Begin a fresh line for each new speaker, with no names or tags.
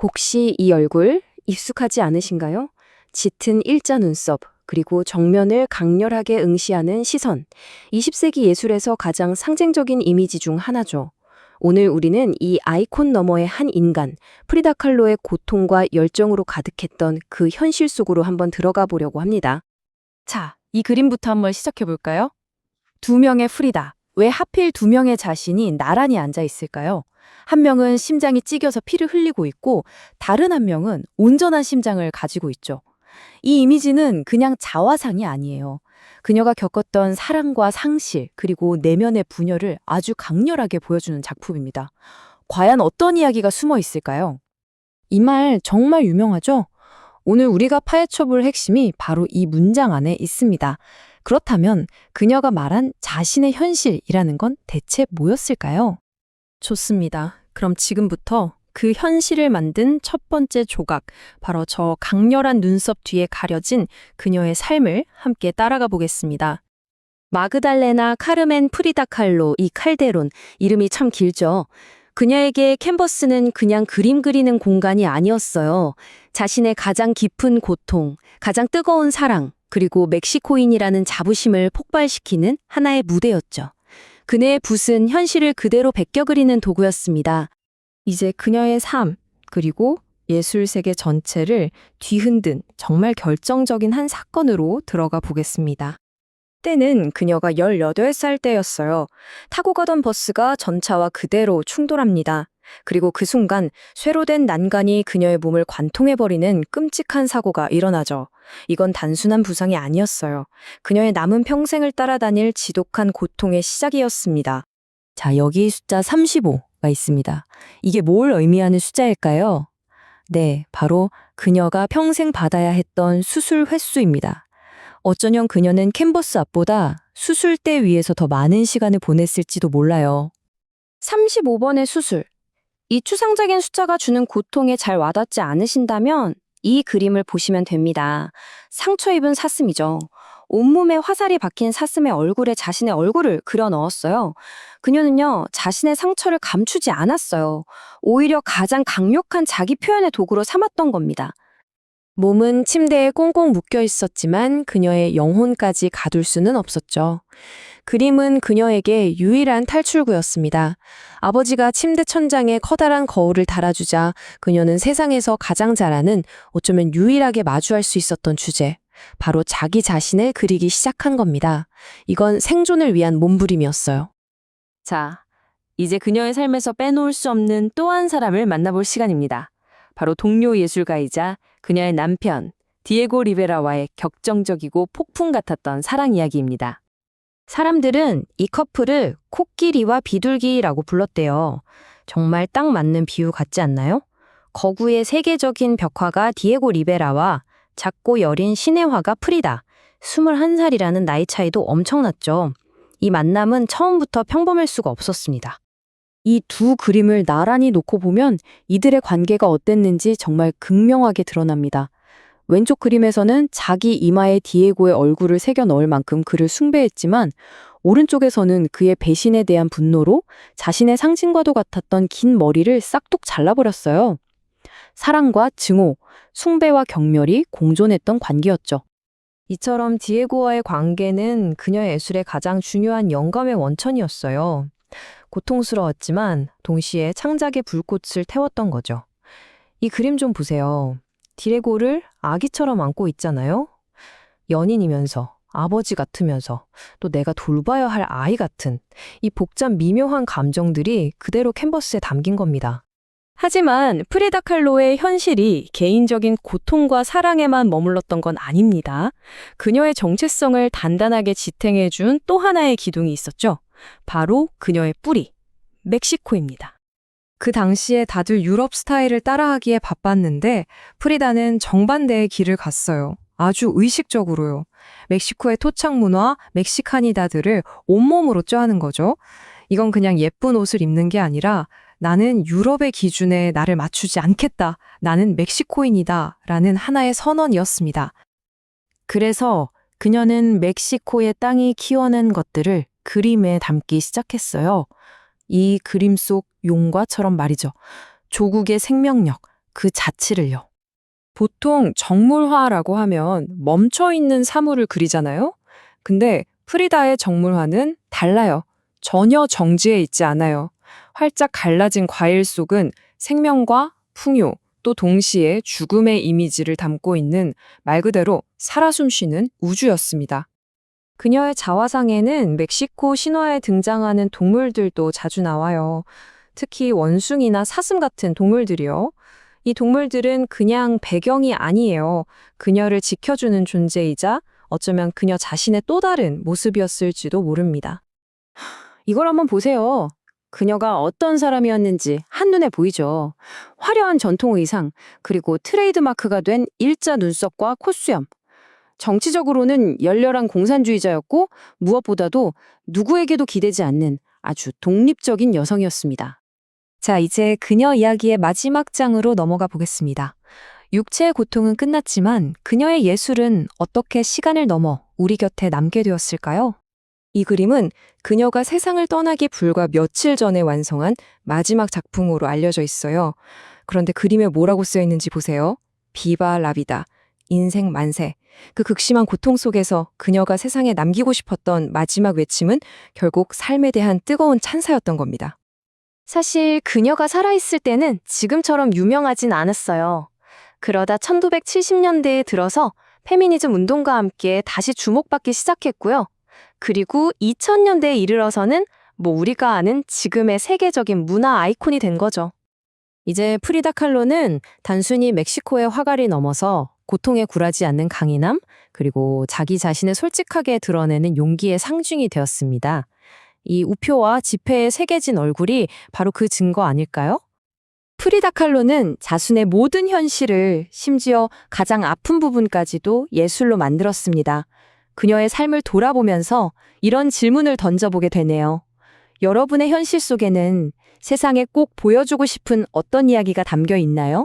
혹시 이 얼굴 익숙하지 않으신가요? 짙은 일자 눈썹, 그리고 정면을 강렬하게 응시하는 시선. 20세기 예술에서 가장 상징적인 이미지 중 하나죠. 오늘 우리는 이 아이콘 너머의 한 인간, 프리다 칼로의 고통과 열정으로 가득했던 그 현실 속으로 한번 들어가 보려고 합니다.
자, 이 그림부터 한번 시작해 볼까요? 두 명의 프리다. 왜 하필 두 명의 자신이 나란히 앉아 있을까요? 한 명은 심장이 찢겨서 피를 흘리고 있고 다른 한 명은 온전한 심장을 가지고 있죠. 이 이미지는 그냥 자화상이 아니에요. 그녀가 겪었던 사랑과 상실, 그리고 내면의 분열을 아주 강렬하게 보여주는 작품입니다. 과연 어떤 이야기가 숨어 있을까요? 이 말 정말 유명하죠? 오늘 우리가 파헤쳐 볼 핵심이 바로 이 문장 안에 있습니다. 그렇다면 그녀가 말한 자신의 현실이라는 건 대체 뭐였을까요? 좋습니다. 그럼 지금부터 그 현실을 만든 첫 번째 조각, 바로 저 강렬한 눈썹 뒤에 가려진 그녀의 삶을 함께 따라가 보겠습니다.
마그달레나 카르멘 프리다 칼로, 이 칼데론, 이름이 참 길죠. 그녀에게 캔버스는 그냥 그림 그리는 공간이 아니었어요. 자신의 가장 깊은 고통, 가장 뜨거운 사랑, 그리고 멕시코인이라는 자부심을 폭발시키는 하나의 무대였죠. 그녀의 붓은 현실을 그대로 베껴 그리는 도구였습니다.
이제 그녀의 삶, 그리고 예술 세계 전체를 뒤흔든 정말 결정적인 한 사건으로 들어가 보겠습니다. 때는 그녀가 18살 때였어요. 타고 가던 버스가 전차와 그대로 충돌합니다. 그리고 그 순간 쇠로 된 난간이 그녀의 몸을 관통해버리는 끔찍한 사고가 일어나죠. 이건 단순한 부상이 아니었어요. 그녀의 남은 평생을 따라다닐 지독한 고통의 시작이었습니다. 자, 여기 숫자 35가 있습니다. 이게 뭘 의미하는 숫자일까요? 네, 바로 그녀가 평생 받아야 했던 수술 횟수입니다. 어쩌면 그녀는 캔버스 앞보다 수술대 위에서 더 많은 시간을 보냈을지도 몰라요.
35번의 수술. 이 추상적인 숫자가 주는 고통에 잘 와닿지 않으신다면 이 그림을 보시면 됩니다. 상처 입은 사슴이죠. 온몸에 화살이 박힌 사슴의 얼굴에 자신의 얼굴을 그려 넣었어요. 그녀는요, 자신의 상처를 감추지 않았어요. 오히려 가장 강력한 자기 표현의 도구로 삼았던 겁니다.
몸은 침대에 꽁꽁 묶여 있었지만 그녀의 영혼까지 가둘 수는 없었죠. 그림은 그녀에게 유일한 탈출구였습니다. 아버지가 침대 천장에 커다란 거울을 달아주자 그녀는 세상에서 가장 잘하는, 어쩌면 유일하게 마주할 수 있었던 주제, 바로 자기 자신을 그리기 시작한 겁니다. 이건 생존을 위한 몸부림이었어요.
자, 이제 그녀의 삶에서 빼놓을 수 없는 또 한 사람을 만나볼 시간입니다. 바로 동료 예술가이자 그녀의 남편, 디에고 리베라와의 격정적이고 폭풍 같았던 사랑 이야기입니다. 사람들은 이 커플을 코끼리와 비둘기라고 불렀대요. 정말 딱 맞는 비유 같지 않나요? 거구의 세계적인 벽화가 디에고 리베라와 작고 여린 신의 화가 프리다. 21살이라는 나이 차이도 엄청났죠. 이 만남은 처음부터 평범할 수가 없었습니다.
이 두 그림을 나란히 놓고 보면 이들의 관계가 어땠는지 정말 극명하게 드러납니다. 왼쪽 그림에서는 자기 이마에 디에고의 얼굴을 새겨 넣을 만큼 그를 숭배했지만, 오른쪽에서는 그의 배신에 대한 분노로 자신의 상징과도 같았던 긴 머리를 싹둑 잘라버렸어요. 사랑과 증오, 숭배와 경멸이 공존했던 관계였죠. 이처럼 디에고와의 관계는 그녀의 예술의 가장 중요한 영감의 원천이었어요. 고통스러웠지만 동시에 창작의 불꽃을 태웠던 거죠. 이 그림 좀 보세요. 디에고를 아기처럼 안고 있잖아요. 연인이면서, 아버지 같으면서, 또 내가 돌봐야 할 아이 같은 이 복잡 미묘한 감정들이 그대로 캔버스에 담긴 겁니다. 하지만 프리다 칼로의 현실이 개인적인 고통과 사랑에만 머물렀던 건 아닙니다. 그녀의 정체성을 단단하게 지탱해준 또 하나의 기둥이 있었죠. 바로 그녀의 뿌리, 멕시코입니다. 그 당시에 다들 유럽 스타일을 따라하기에 바빴는데 프리다는 정반대의 길을 갔어요. 아주 의식적으로요. 멕시코의 토착 문화, 멕시카니다들을 온몸으로 쪄하는 거죠. 이건 그냥 예쁜 옷을 입는 게 아니라 나는 유럽의 기준에 나를 맞추지 않겠다. 나는 멕시코인이다. 라는 하나의 선언이었습니다. 그래서 그녀는 멕시코의 땅이 키워낸 것들을 그림에 담기 시작했어요. 이 그림 속 용과처럼 말이죠. 조국의 생명력, 그 자체를요.
보통 정물화라고 하면 멈춰있는 사물을 그리잖아요? 근데 프리다의 정물화는 달라요. 전혀 정지해 있지 않아요. 활짝 갈라진 과일 속은 생명과 풍요, 또 동시에 죽음의 이미지를 담고 있는 말 그대로 살아 숨쉬는 우주였습니다.
그녀의 자화상에는 멕시코 신화에 등장하는 동물들도 자주 나와요. 특히 원숭이나 사슴 같은 동물들이요. 이 동물들은 그냥 배경이 아니에요. 그녀를 지켜주는 존재이자 어쩌면 그녀 자신의 또 다른 모습이었을지도 모릅니다.
이걸 한번 보세요. 그녀가 어떤 사람이었는지 한눈에 보이죠. 화려한 전통 의상, 그리고 트레이드마크가 된 일자 눈썹과 콧수염. 정치적으로는 열렬한 공산주의자였고 무엇보다도 누구에게도 기대지 않는 아주 독립적인 여성이었습니다.
자, 이제 그녀 이야기의 마지막 장으로 넘어가 보겠습니다. 육체의 고통은 끝났지만 그녀의 예술은 어떻게 시간을 넘어 우리 곁에 남게 되었을까요? 이 그림은 그녀가 세상을 떠나기 불과 며칠 전에 완성한 마지막 작품으로 알려져 있어요. 그런데 그림에 뭐라고 쓰여 있는지 보세요. 비바 라비다, 인생 만세. 그 극심한 고통 속에서 그녀가 세상에 남기고 싶었던 마지막 외침은 결국 삶에 대한 뜨거운 찬사였던 겁니다. 사실 그녀가 살아있을 때는 지금처럼 유명하진 않았어요. 그러다 1970년대에 들어서 페미니즘 운동과 함께 다시 주목받기 시작했고요. 그리고 2000년대에 이르러서는 우리가 아는 지금의 세계적인 문화 아이콘이 된 거죠. 이제 프리다 칼로는 단순히 멕시코의 화가를 넘어서 고통에 굴하지 않는 강인함, 그리고 자기 자신을 솔직하게 드러내는 용기의 상징이 되었습니다. 이 우표와 지폐에 새겨진 얼굴이 바로 그 증거 아닐까요? 프리다 칼로는 자신의 모든 현실을, 심지어 가장 아픈 부분까지도 예술로 만들었습니다. 그녀의 삶을 돌아보면서 이런 질문을 던져보게 되네요. 여러분의 현실 속에는 세상에 꼭 보여주고 싶은 어떤 이야기가 담겨 있나요?